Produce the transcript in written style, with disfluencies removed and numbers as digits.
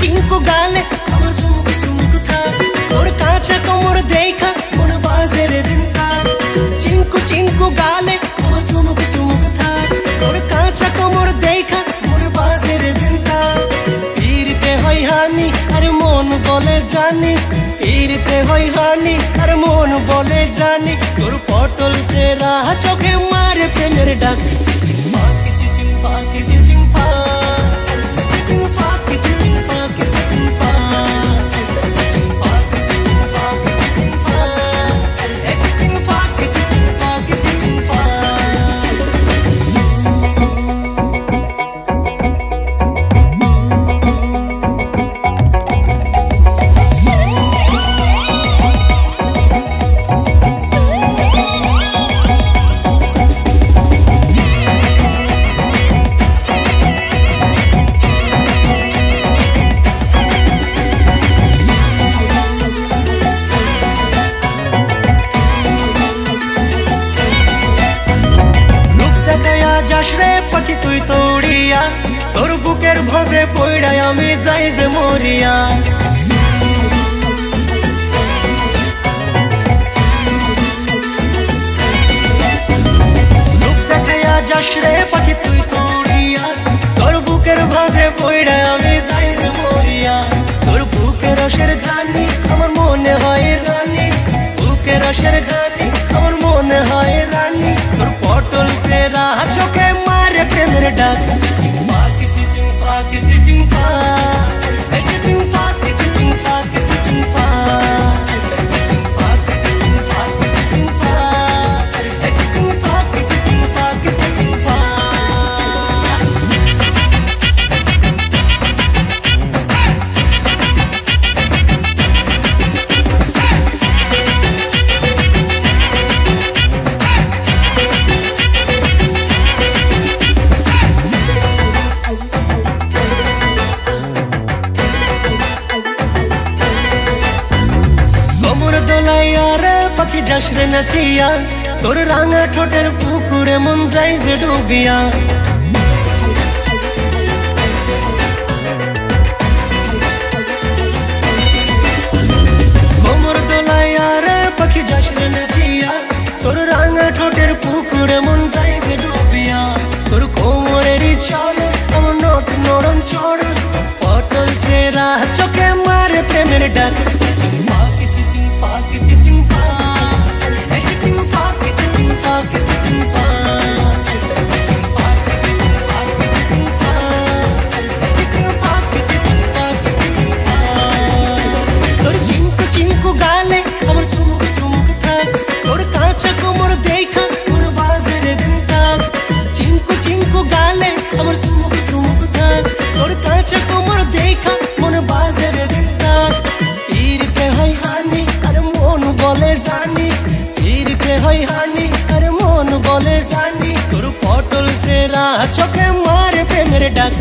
चिंकु गाले আমার চুমুক চুমুক থাক তোর কাঁচা কোমর দেখা মন বাজে রে দিন কাল চিंकु गाले আমার চুমুক চুমুক থাক তোর কাঁচা কোমর দেখা মন বাজে রে দিন কাল পীরতে হয় হানি আর মন বলে জানি পীরতে হয় হানি আর মন বলে জানি তোর পটল চেরা চোখে মারে প্রেমের ডাক পাখি তুই তো উড়িয়া তোর বুকের ভাঁজে পড়াই আমি যাই যে মরিয়া লোক দেখাইয়া যাস রে পাখি তুই তো উড়িয়া তোর বুকের ভাঁজে পড়াই আমি যাই যে মরিয়া তোর বুকের রসের ঘানি আমার মনে হয় রানী বুকের রসের ঘানি আমার মনে হয় রানী তোর পটল চেরা চোখে মারে প্রেমের ডাক পাখি যাস রে নাচিয়া তোর রাঙা ঠোঁটের পুকুরে মন যাই যে ডুবিয়া কোমর দোলাইয়া রে পাখি যাস রে নাচিয়া তোর রাঙা ঠোঁটের পুকুরে মন যাই যে ডুবিয়া তোর কোমরেরই চল আমার নট নরম চড় পটল চেরা চোখে মারে প্রেমের ডাক चिंकु गाले আমার চুমুক চুমুক থাক তোর কাঁচা কোমর দেখা মন বাজে রে দিন কাক চিंकु গালে আমার চুমুক চুমুক থাক তোর কাঁচা কোমর দেখা মন বাজে রে দিন কাক পীরতে হয় হানি আর মন বলে জানি পীরতে হয় হানি আর মন বলে জানি তোর পটল চেরা চোখে মারে প্রেমের ডাক